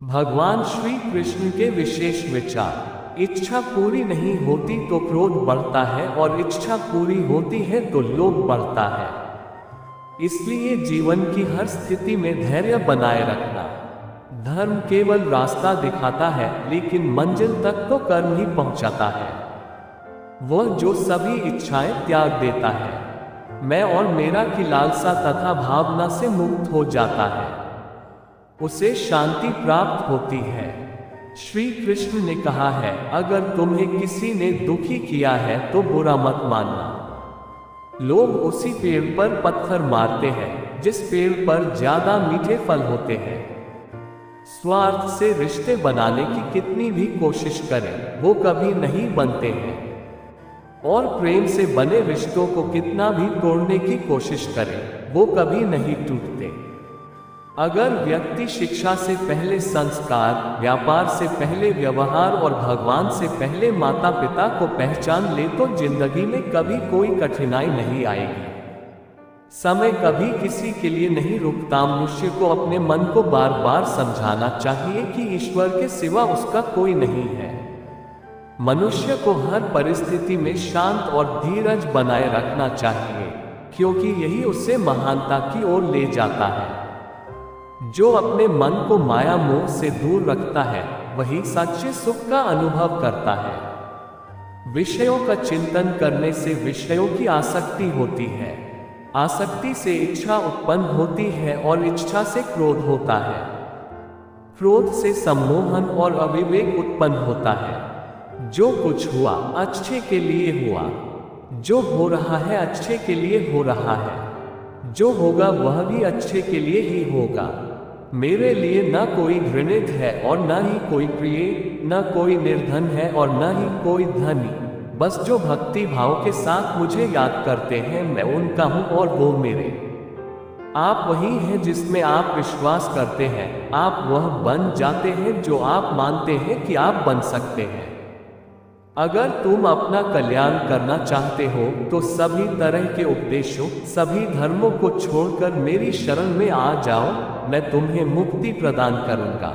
भगवान श्री कृष्ण के विशेष विचार। इच्छा पूरी नहीं होती तो क्रोध बढ़ता है और इच्छा पूरी होती है तो लोभ बढ़ता है। इसलिए जीवन की हर स्थिति में धैर्य बनाए रखना। धर्म केवल रास्ता दिखाता है, लेकिन मंजिल तक तो कर्म ही पहुंचाता है। वह जो सभी इच्छाएं त्याग देता है, मैं और मेरा की लालसा तथा भावना से मुक्त हो जाता है, उसे शांति प्राप्त होती है। श्री कृष्ण ने कहा है, अगर तुम्हें किसी ने दुखी किया है तो बुरा मत मानना। लोग उसी पेड़ पर पत्थर मारते हैं जिस पेड़ पर ज्यादा मीठे फल होते हैं। स्वार्थ से रिश्ते बनाने की कितनी भी कोशिश करें, वो कभी नहीं बनते हैं। और प्रेम से बने रिश्तों को कितना भी तोड़ने की कोशिश करें, वो कभी नहीं टूटते। अगर व्यक्ति शिक्षा से पहले संस्कार, व्यापार से पहले व्यवहार और भगवान से पहले माता पिता को पहचान ले तो जिंदगी में कभी कोई कठिनाई नहीं आएगी। समय कभी किसी के लिए नहीं रुकता। मनुष्य को अपने मन को बार बार समझाना चाहिए कि ईश्वर के सिवा उसका कोई नहीं है। मनुष्य को हर परिस्थिति में शांत और धीरज बनाए रखना चाहिए, क्योंकि यही उसे महानता की ओर ले जाता है। जो अपने मन को माया मोह से दूर रखता है, वही सच्चे सुख का अनुभव करता है। विषयों का चिंतन करने से विषयों की आसक्ति होती है, आसक्ति से इच्छा उत्पन्न होती है और इच्छा से क्रोध होता है। क्रोध से सम्मोहन और अविवेक उत्पन्न होता है। जो कुछ हुआ अच्छे के लिए हुआ, जो हो रहा है अच्छे के लिए हो रहा है, जो होगा वह भी अच्छे के लिए ही होगा। मेरे लिए न कोई घृणित है और न ही कोई प्रिय, न कोई निर्धन है और न ही कोई धनी। बस जो भक्ति भाव के साथ मुझे याद करते हैं, मैं उनका हूँ और वो मेरे। आप वही हैं जिसमें आप विश्वास करते हैं। आप वह बन जाते हैं जो आप मानते हैं कि आप बन सकते हैं। अगर तुम अपना कल्याण करना चाहते हो तो सभी तरह के उपदेशों, सभी धर्मों को छोड़कर मेरी शरण में आ जाओ, मैं तुम्हें मुक्ति प्रदान करूंगा।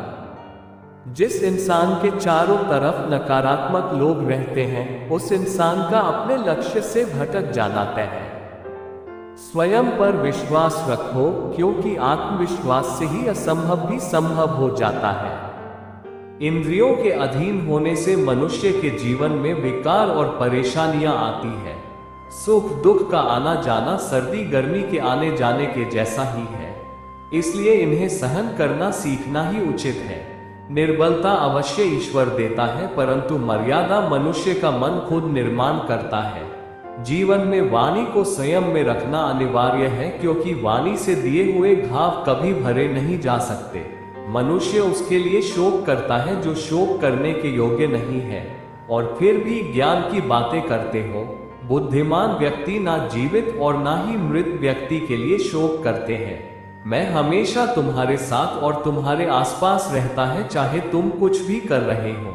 जिस इंसान के चारों तरफ नकारात्मक लोग रहते हैं, उस इंसान का अपने लक्ष्य से भटक जाना तय है। स्वयं पर विश्वास रखो, क्योंकि आत्मविश्वास से ही असंभव भी संभव हो जाता है। इंद्रियों के अधीन होने से मनुष्य के जीवन में विकार और परेशानियां आती है। सुख दुख का आना जाना सर्दी गर्मी के आने जाने के जैसा ही है, इसलिए इन्हें सहन करना सीखना ही उचित है। निर्बलता अवश्य ईश्वर देता है, परंतु मर्यादा मनुष्य का मन खुद निर्माण करता है। जीवन में वाणी को संयम में रखना अनिवार्य है, क्योंकि वाणी से दिए हुए घाव कभी भरे नहीं जा सकते। मनुष्य उसके लिए शोक करता है जो शोक करने के योग्य नहीं है, और फिर भी ज्ञान की बातें करते हो। बुद्धिमान व्यक्ति ना जीवित और ना ही मृत व्यक्ति के लिए शोक करते हैं। मैं हमेशा तुम्हारे साथ और तुम्हारे आसपास रहता है, चाहे तुम कुछ भी कर रहे हो।